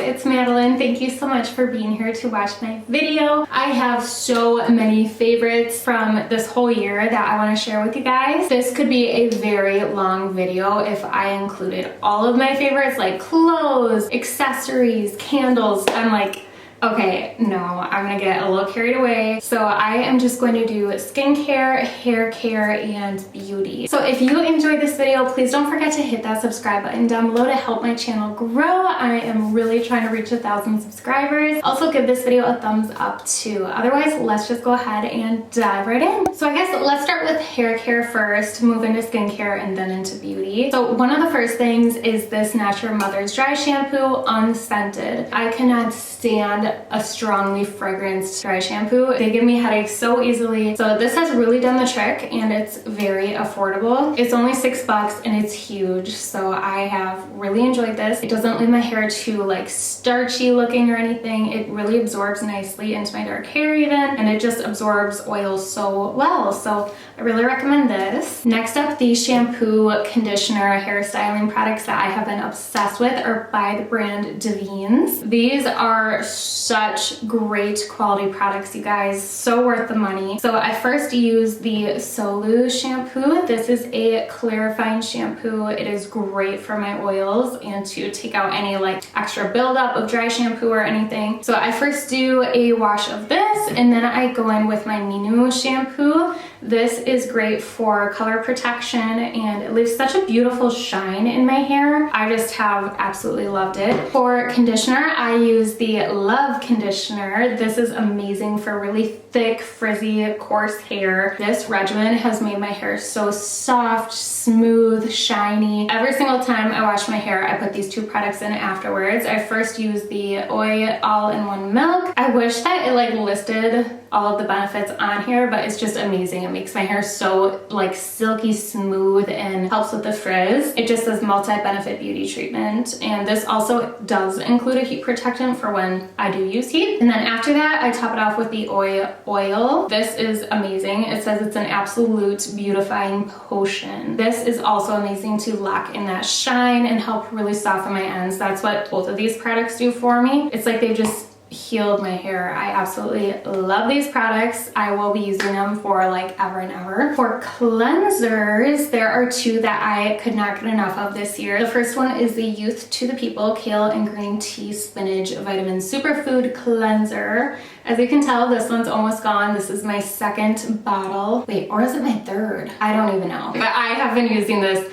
it's Madeline. Thank you so much for being here to watch my video. I have so many favorites from this whole year that I want to share with you guys. This could be a very long video if I included all of my favorites, like clothes, accessories, candles. I'm like, okay, no, I'm gonna get a little carried away. So I am just going to do skincare, hair care, and beauty. So if you enjoyed this video, please don't forget to hit that subscribe button down below to help my channel grow. I am really trying to reach 1,000 subscribers. Also give this video a thumbs up too. Otherwise, let's just go ahead and dive right in. So I guess let's start with hair care first, move into skincare, and then into beauty. So one of the first things is this Natural Mother's Dry Shampoo, Unscented. I cannot stand a strongly fragranced dry shampoo. They give me headaches so easily. So this has really done the trick, and it's very affordable. It's only $6 and it's huge. So I have really enjoyed this. It doesn't leave my hair too like starchy looking or anything. It really absorbs nicely into my dark hair even, and it just absorbs oil so well. So I really recommend this. Next up, the shampoo, conditioner, hair styling products that I have been obsessed with are by the brand Davines. These are such great quality products, you guys. So worth the money. So I first used the Solu shampoo. This is a clarifying shampoo. It is great for my oils and to take out any like extra buildup of dry shampoo or anything. So I first do a wash of this, and then I go in with my Minu shampoo. This is great for color protection, and it leaves such a beautiful shine in my hair. I just have absolutely loved it. For conditioner, I use the Love conditioner. This is amazing for really thick, frizzy, coarse hair. This regimen has made my hair so soft, smooth, shiny. Every single time I wash my hair, I put these two products in afterwards. I first use the Oi all-in-one milk. I wish that it like listed all of the benefits on here, but it's just amazing. It makes my hair so like silky smooth and helps with the frizz. It just says multi-benefit beauty treatment, and this also does include a heat protectant for when I do use heat. And then after that, I top it off with the Oi oil. This is amazing. It says it's an absolute beautifying potion. This is also amazing to lock in that shine and help really soften my ends. That's what both of these products do for me. It's like they just healed my hair. I absolutely love these products. I will be using them for like ever and ever. For cleansers, there are two that I could not get enough of this year. The first one is the Youth to the People Kale and Green Tea Spinach Vitamin Superfood Cleanser. As you can tell, this one's almost gone. This is my second bottle. Wait, or is it my third? I don't even know. But I have been using this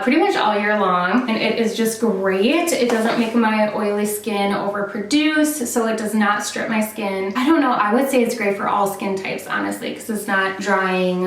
pretty much all year long, and it is just great. It doesn't make my oily skin overproduce, so it does not strip my skin. I don't know, I would say it's great for all skin types, honestly, because it's not drying.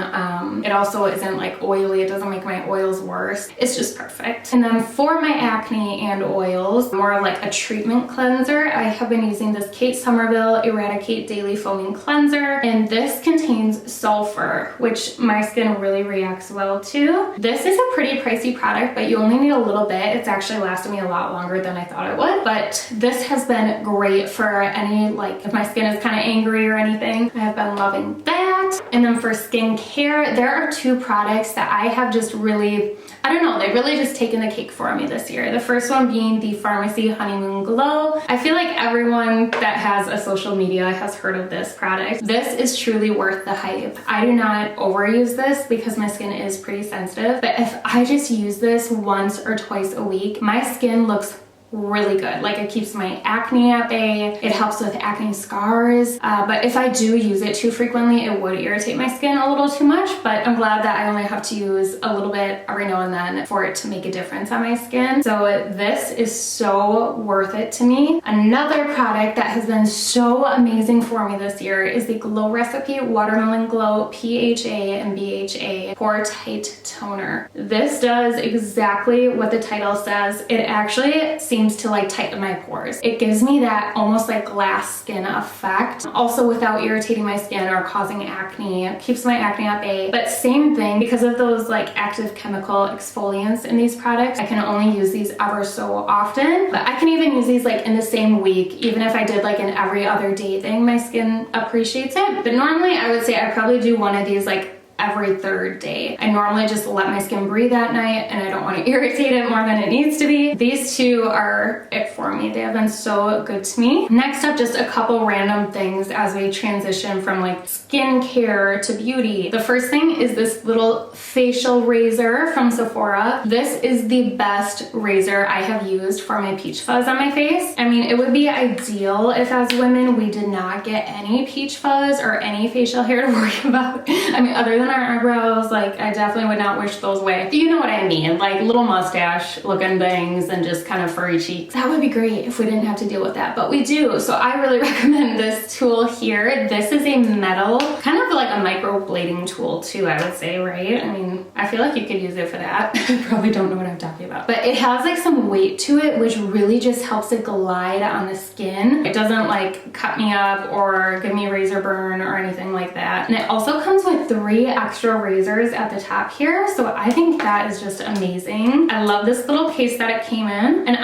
It also isn't like oily. It doesn't make my oils worse. It's just perfect. And then for my acne and oils, more like a treatment cleanser, I have been using this Kate Sommerville EradiKate Daily Foaming Cleanser, and this contains sulfur, which my skin really reacts well to. This is a pretty pricey product, but you only need a little bit. It's actually lasted me a lot longer than I thought it would, but this has been great for any, like if my skin is kind of angry or anything. I have been loving that. And then for skincare, there are two products that I have just really, I don't know, they've really just taken the cake for me this year. The first one being the Farmacy Honeymoon Glow. I feel like everyone that has a social media has heard of this product. This is truly worth the hype. I do not overuse this because my skin is pretty sensitive, but if I just use this once or twice a week, my skin looks really good. Like it keeps my acne at bay. It helps with acne scars. But if I do use it too frequently, it would irritate my skin a little too much. But I'm glad that I only have to use a little bit every now and then for it to make a difference on my skin. So this is so worth it to me. Another product that has been so amazing for me this year is the Glow Recipe Watermelon Glow PHA and BHA Pore Tight Toner. This does exactly what the title says. It actually seems to like tighten my pores. It gives me that almost like glass skin effect, also without irritating my skin or causing acne. It keeps my acne at bay. But same thing, because of those like active chemical exfoliants in these products, I can only use these ever so often. But I can even use these like in the same week. Even if I did like an every other day thing, my skin appreciates it. But normally I would say I probably do one of these like every third day. I normally just let my skin breathe at night and I don't want to irritate it more than it needs to be. These two are it for me. They have been so good to me. Next up, just a couple random things as we transition from like skincare to beauty. The first thing is this little facial razor from Sephora. This is the best razor I have used for my peach fuzz on my face. I mean, it would be ideal if as women we did not get any peach fuzz or any facial hair to worry about. I mean, other than our eyebrows, like I definitely would not wish those away. You know what I mean? Like little mustache looking things and just kind of furry cheeks. That would be great if we didn't have to deal with that, but we do. So I really recommend this tool here. This is a metal, kind of like a microblading tool too, I would say, right? I mean, I feel like you could use it for that. You probably don't know what I'm talking about. But it has like some weight to it, which really just helps it glide on the skin. It doesn't like cut me up or give me a razor burn or anything like that. And it also comes with 3 extra razors at the top here. So I think that is just amazing. I love this little case that it came in. And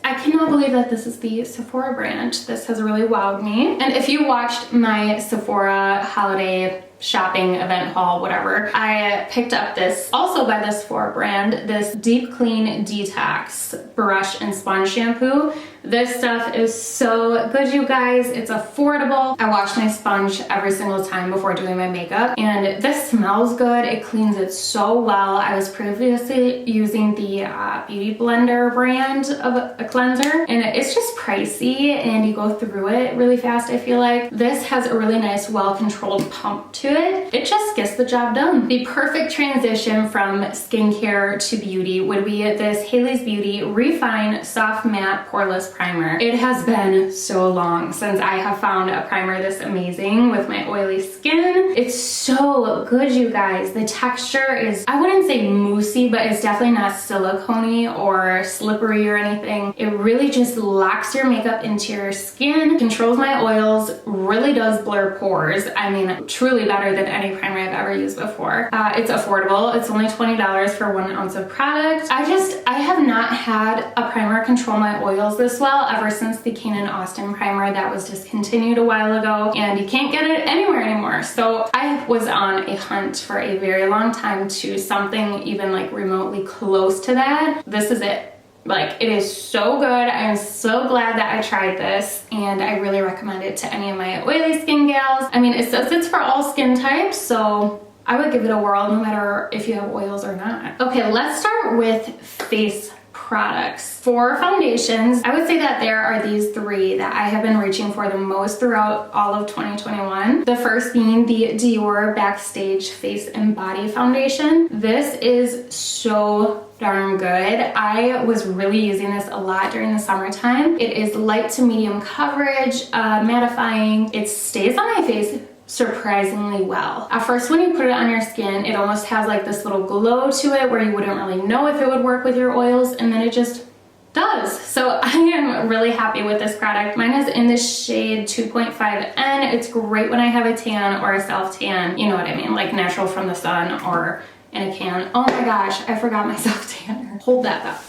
I cannot believe that this is the Sephora brand. This has really wowed me. And if you watched my Sephora holiday shopping event haul, whatever, I picked up this, also by the Sephora brand, this Deep Clean Detox brush and sponge shampoo. This stuff is so good, you guys. It's affordable. I wash my sponge every single time before doing my makeup, and this smells good. It cleans it so well. I was previously using the Beauty Blender brand of a cleanser, and it's just pricey and you go through it really fast, I feel like. This has a really nice, well-controlled pump to it. It just gets the job done. The perfect transition from skincare to beauty would be this Hailey's Beauty Refine Soft Matte Poreless Primer. It has been so long since I have found a primer this amazing with my oily skin. It's so good, you guys. The texture is, I wouldn't say moussey, but it's definitely not silicone-y or slippery or anything. It really just locks your makeup into your skin, controls my oils, really does blur pores. I mean, truly better than any primer I've ever used before. It's affordable. It's only $20 for 1 ounce of product. I have not had a primer control my oils this well ever since the Kane & Austin primer that was discontinued a while ago, and you can't get it anywhere anymore. So I was on a hunt for a very long time to something even like remotely close to that. This is it. Like, it is so good. I am so glad that I tried this, and I really recommend it to any of my oily skin gals. I mean, it says it's for all skin types, so I would give it a whirl no matter if you have oils or not. Okay, let's start with face products. For foundations, I would say that there are these 3 that I have been reaching for the most throughout all of 2021. The first being the Dior Backstage Face and Body Foundation. This is so darn good. I was really using this a lot during the summertime. It is light to medium coverage, mattifying. It stays on my face surprisingly well. At first, when you put it on your skin, it almost has like this little glow to it where you wouldn't really know if it would work with your oils, and then it just does. So I am really happy with this product. Mine is in the shade 2.5N. It's great when I have a tan or a self tan, you know what I mean, like natural from the sun or in a can. Oh my gosh, I forgot my self tanner. Hold that up.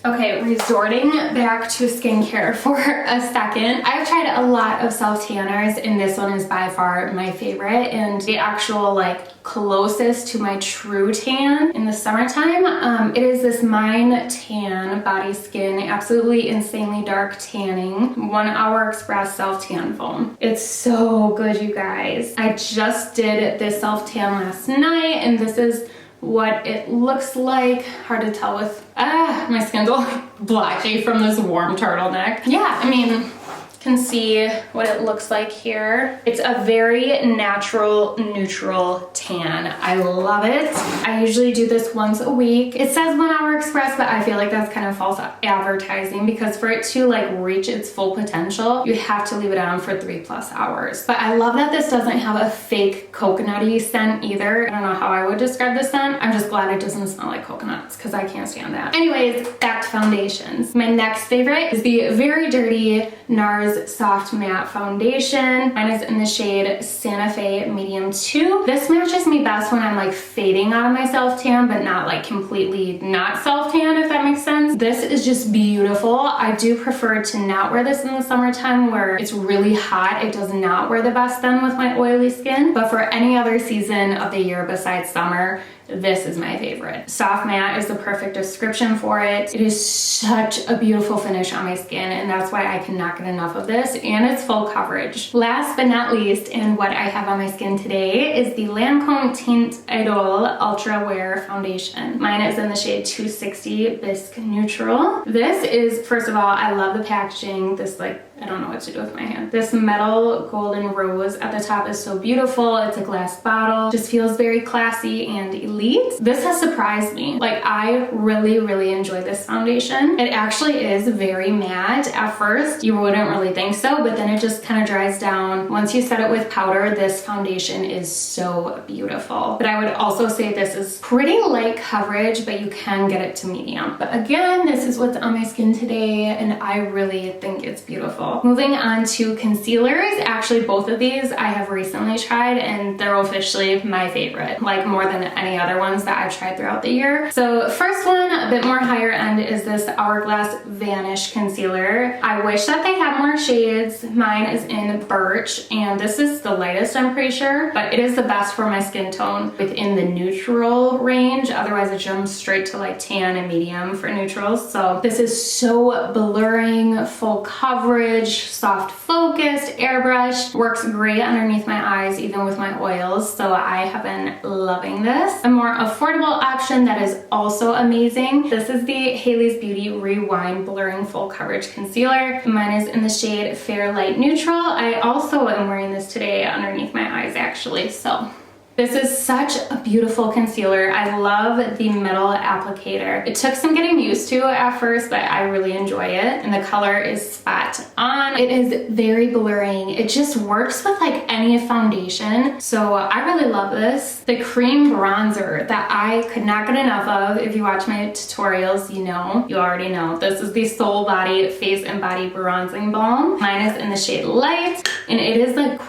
Okay, resorting back to skincare for a second. I've tried a lot of self-tanners, and this one is by far my favorite, and the actual like closest to my true tan in the summertime. It is this Mine Tan Body Skin Absolutely Insanely Dark Tanning 1 Hour Express Self-Tan Foam. It's so good, you guys. I just did this self-tan last night, and this is what it looks like. Hard to tell with, my skin's all blotchy from this warm turtleneck. Yeah, I mean, can see what it looks like here. It's a very natural, neutral tan. I love it. I usually do this once a week. It says 1 Hour Express, but I feel like that's kind of false advertising, because for it to like reach its full potential, you have to leave it on for 3+ hours. But I love that this doesn't have a fake coconutty scent either. I don't know how I would describe the scent. I'm just glad it doesn't smell like coconuts, because I can't stand that. Anyways, back to foundations. My next favorite is the very dirty Nars Rose Soft Matte Foundation. Mine is in the shade Santa Fe Medium 2. This matches me best when I'm like fading out of my self-tan, but not like completely not self-tan, if that makes sense. This is just beautiful. I do prefer to not wear this in the summertime where it's really hot. It does not wear the best then with my oily skin, but for any other season of the year besides summer, this is my favorite. Soft matte is the perfect description for it. It is such a beautiful finish on my skin, and that's why I cannot get enough of this, and it's full coverage. Last but not least, and what I have on my skin today is the Lancôme Tient Idole Ultra Wear Foundation. Mine is in the shade 260 Bisque Neutral. This is, first of all, I love the packaging. This like, I don't know what to do with my hand. This metal golden rose at the top is so beautiful. It's a glass bottle. Just feels very classy and elite. This has surprised me. Like, I really, really enjoy this foundation. It actually is very matte. At first, you wouldn't really think so, but then it just kind of dries down. Once you set it with powder, this foundation is so beautiful. But I would also say this is pretty light coverage, but you can get it to medium. But again, this is what's on my skin today, and I really think it's beautiful. Moving on to concealers. Actually, both of these I have recently tried, and they're officially my favorite, like more than any other ones that I've tried throughout the year. So first one, a bit more higher end, is this Hourglass Vanish concealer. I wish that they had more shades. Mine is in Birch, and this is the lightest, I'm pretty sure, but it is the best for my skin tone within the neutral range. Otherwise, it jumps straight to like tan and medium for neutrals. So this is so blurring, full coverage, soft focused, airbrushed, works great underneath my eyes even with my oils, so I have been loving this. A more affordable option that is also amazing, this is the Hailey's Beauty Rewind Blurring Full Coverage Concealer. Mine is in the shade Fair Light Neutral. I also am wearing this today underneath my eyes actually, so this is such a beautiful concealer. I love the metal applicator. It took some getting used to at first, but I really enjoy it. And the color is spot on. It is very blurring. It just works with like any foundation. So I really love this. The cream bronzer that I could not get enough of. If you watch my tutorials, you know, you already know. This is the Soul Body Face and Body Bronzing Balm. Mine is in the shade Light, and it is like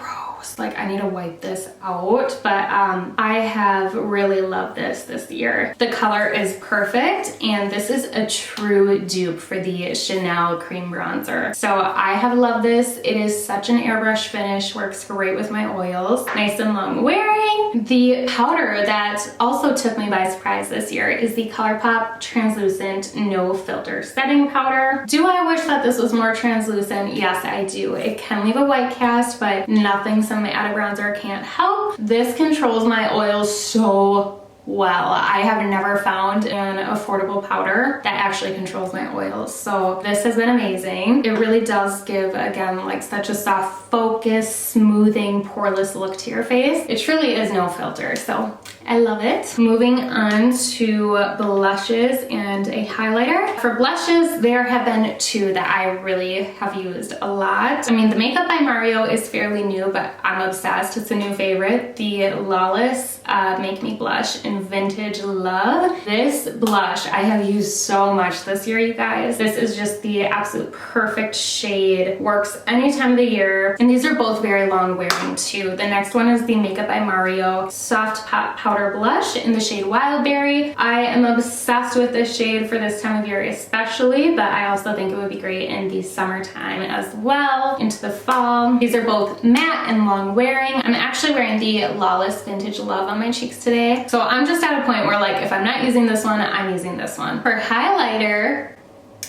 like I need to wipe this out, but I have really loved this year. The color is perfect, and this is a true dupe for the Chanel cream bronzer. So I have loved this. It is such an airbrush finish, works great with my oils, nice and long wearing. The powder that also took me by surprise this year is the ColourPop Translucent No Filter Setting Powder. Do I wish that this was more translucent? Yes, I do. It can leave a white cast, but nothing some added bronzer can't help. This controls my oils so well. I have never found an affordable powder that actually controls my oils, so this has been amazing. It really does give, again, like such a soft focus, smoothing, poreless look to your face. It truly is no filter, so I love it. Moving on to blushes and a highlighter. For blushes, there have been two that I really have used a lot. I mean, the Makeup by Mario is fairly new, but I'm obsessed. It's a new favorite. The Lawless Make Me Blush in Vintage Love. This blush I have used so much this year, you guys. This is just the absolute perfect shade. Works any time of the year. And these are both very long wearing too. The next one is the Makeup by Mario Soft Pop Powder Blush in the shade Wildberry. I am obsessed with this shade for this time of year especially, but I also think it would be great in the summertime as well, into the fall. These are both matte and long wearing. I'm actually wearing the Lawless Vintage Love on my cheeks today. So I'm just at a point where like, if I'm not using this one, I'm using this one. For highlighter,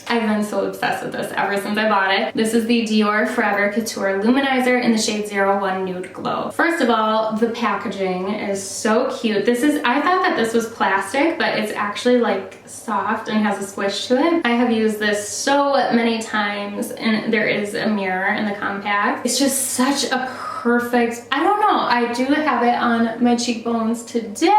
I've been so obsessed with this ever since I bought it. This is the Dior Forever Couture Luminizer in the shade 01 Nude Glow. First of all, the packaging is so cute. I thought that this was plastic, but it's actually like soft and has a squish to it. I have used this so many times, and there is a mirror in the compact. It's just such a perfect, I don't know, I do have it on my cheekbones today.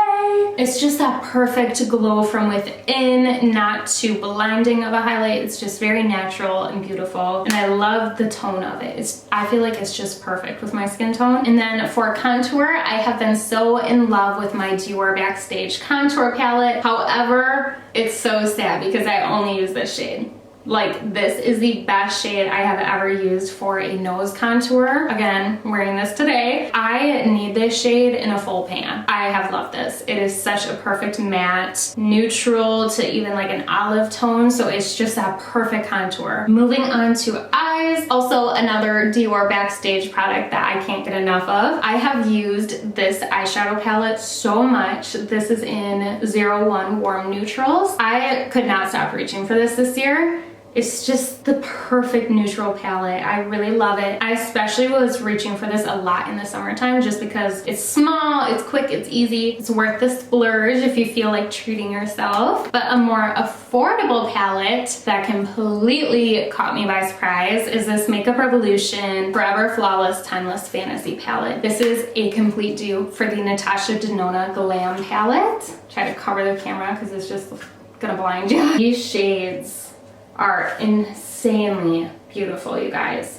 It's just that perfect glow from within, not too blinding of a highlight. It's just very natural and beautiful, and I love the tone of it. I feel like it's just perfect with my skin tone. And then for contour, I have been so in love with my Dior Backstage contour palette. However, it's so sad because I only use this shade. Like, this is the best shade I have ever used for a nose contour. Again, I'm wearing this today. I need this shade in a full pan. I have loved this. It is such a perfect matte, neutral to even like an olive tone. So it's just that perfect contour. Moving on to eyes. Also another Dior Backstage product that I can't get enough of. I have used this eyeshadow palette so much. This is in 01 Warm Neutrals. I could not stop reaching for this year. It's just the perfect neutral palette. I really love it. I especially was reaching for this a lot in the summertime just because it's small, it's quick, it's easy. It's worth the splurge if you feel like treating yourself. But a more affordable palette that completely caught me by surprise is this Makeup Revolution Forever Flawless Timeless Fantasy palette. This is a complete dupe for the Natasha Denona Glam palette. Try to cover the camera because it's just gonna blind you. These shades are insanely beautiful, you guys.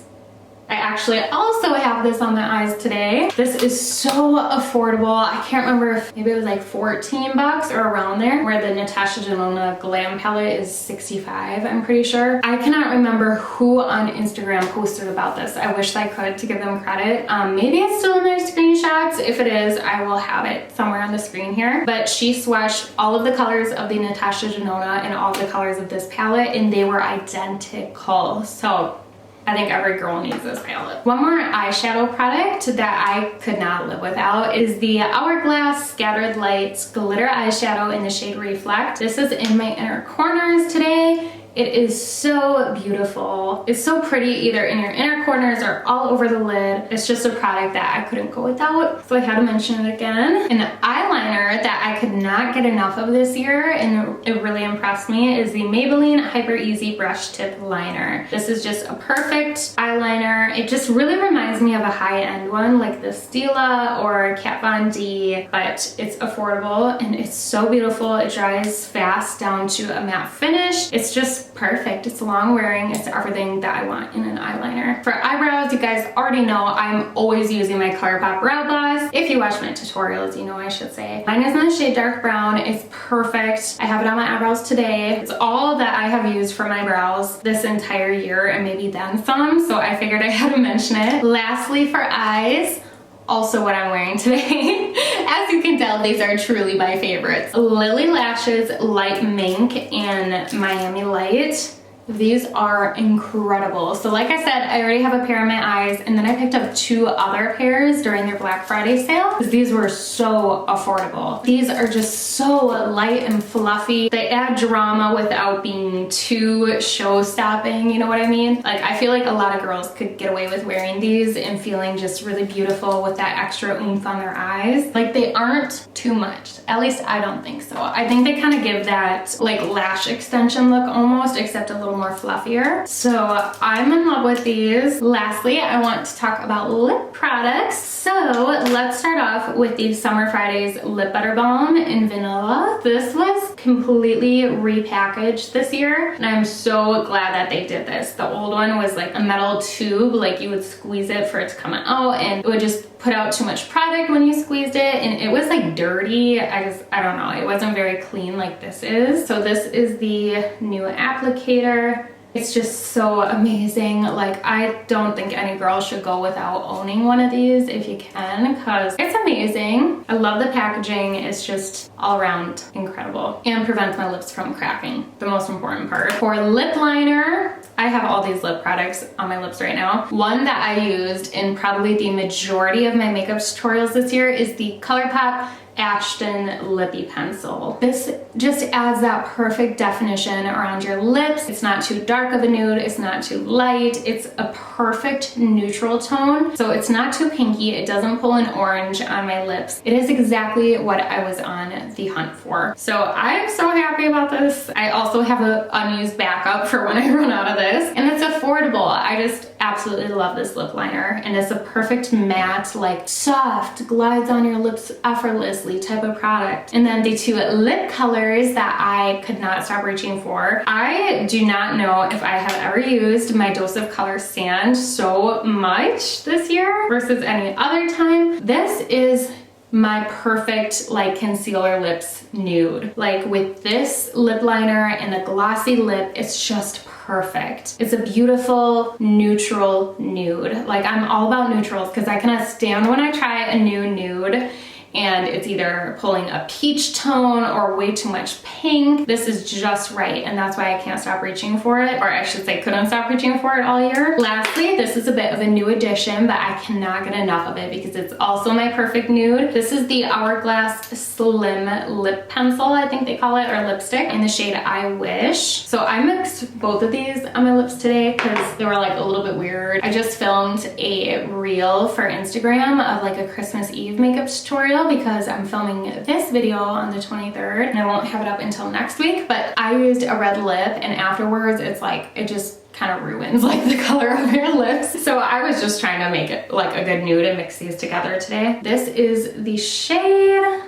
I actually also have this on my eyes today. This is so affordable. I can't remember if maybe it was like 14 bucks or around there, where the Natasha Denona Glam palette is 65, I'm pretty sure. I cannot remember who on Instagram posted about this. I wish I could to give them credit. Maybe it's still in their screenshots. If it is, I will have it somewhere on the screen here. But she swatched all of the colors of the Natasha Denona and all the colors of this palette, and they were identical. So I think every girl needs this palette. One more eyeshadow product that I could not live without is the Hourglass Scattered Lights Glitter Eyeshadow in the shade Reflect. This is in my inner corners today. It is so beautiful. It's so pretty either in your inner corners or all over the lid. It's just a product that I couldn't go without, so I had to mention it again. An eyeliner that I could not get enough of this year, and it really impressed me, is the Maybelline Hyper Easy Brush Tip Liner. This is just a perfect eyeliner. It just really reminds me of a high-end one like the Stila or Kat Von D, but it's affordable and it's so beautiful. It dries fast down to a matte finish. It's just perfect. It's long wearing. It's everything that I want in an eyeliner. For eyebrows, you guys already know I'm always using my ColourPop Brow Gloss. If you watch my tutorials, you know I should say. Mine is in the shade Dark Brown. It's perfect. I have it on my eyebrows today. It's all that I have used for my brows this entire year and maybe then some, so I figured I had to mention it. Lastly, for eyes, also what I'm wearing today. As you can tell, these are truly my favorites. Lilly Lashes Light Mink and Miami Light. These are incredible. So like I said, I already have a pair in my eyes, and then I picked up 2 other pairs during their Black Friday sale because these were so affordable. These are just so light and fluffy. They add drama without being too show-stopping, you know what I mean? Like, I feel like a lot of girls could get away with wearing these and feeling just really beautiful with that extra oomph on their eyes. Like, they aren't too much. At least I don't think so. I think they kind of give that like lash extension look almost, except a little more fluffier. So I'm in love with these. Lastly, I want to talk about lip products. So let's start off with the Summer Fridays Lip Butter Balm in Vanilla. This was completely repackaged this year, and I'm so glad that they did this. The old one was like a metal tube, like you would squeeze it for it to come out, and it would just put out too much product when you squeezed it, and it was like dirty. I don't know, it wasn't very clean like this is. So this is the new applicator. It's just so amazing. Like, I don't think any girl should go without owning one of these if you can, because it's amazing. I love the packaging. It's just all around incredible and prevents my lips from cracking, the most important part. For lip liner, I have all these lip products on my lips right now. One that I used in probably the majority of my makeup tutorials this year is the ColourPop Ashton Lippy Pencil. This just adds that perfect definition around your lips. It's not too dark of a nude, it's not too light, it's a perfect neutral tone. So it's not too pinky, it doesn't pull an orange on my lips. It is exactly what I was on the hunt for. So I'm so happy about this. I also have an unused backup for when I run out of this, and it's affordable. I just absolutely love this lip liner, and it's a perfect matte, like soft, glides on your lips effortlessly type of product. And then the 2 lip colors that I could not stop reaching for. I do not know if I have ever used my Dose of Color stand so much this year versus any other time. This is my perfect like concealer lips nude. Like, with this lip liner and the glossy lip, it's just perfect. perfect. It's a beautiful neutral nude. Like, I'm all about neutrals because I cannot stand when I try a new nude and it's either pulling a peach tone or way too much pink. This is just right, and that's why I can't stop reaching for it, or I should say couldn't stop reaching for it all year. Lastly, this is a bit of a new addition, but I cannot get enough of it because it's also my perfect nude. This is the Hourglass Slim Lip Pencil, I think they call it, or lipstick, in the shade I Wish. So I mixed both of these on my lips today because they were like a little bit weird. I just filmed a reel for Instagram of like a Christmas Eve makeup tutorial because I'm filming this video on the 23rd and I won't have it up until next week, but I used a red lip and afterwards it's like, it just kind of ruins like the color of your lips. So I was just trying to make it like a good nude and mix these together today. This is the shade.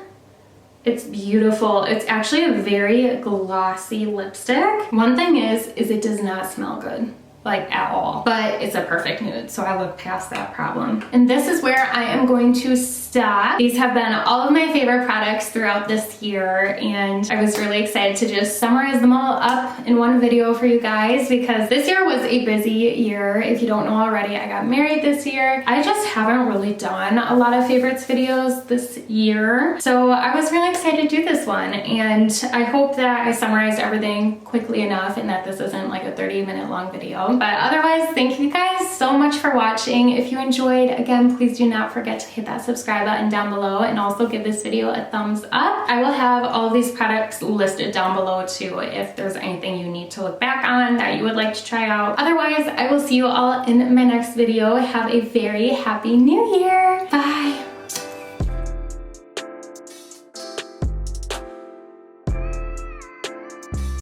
It's beautiful. It's actually a very glossy lipstick. One thing is it does not smell good. Like at all, but it's a perfect nude, so I look past that problem. And this is where I am going to stop. These have been all of my favorite products throughout this year, and I was really excited to just summarize them all up in one video for you guys because this year was a busy year. If you don't know already, I got married this year. I just haven't really done a lot of favorites videos this year, so I was really excited to do this one, and I hope that I summarized everything quickly enough and that this isn't like a 30-minute long video. But otherwise, thank you guys so much for watching. If you enjoyed, again, please do not forget to hit that subscribe button down below and also give this video a thumbs up. I will have all of these products listed down below too if there's anything you need to look back on that you would like to try out. Otherwise, I will see you all in my next video. Have a very happy new year. Bye.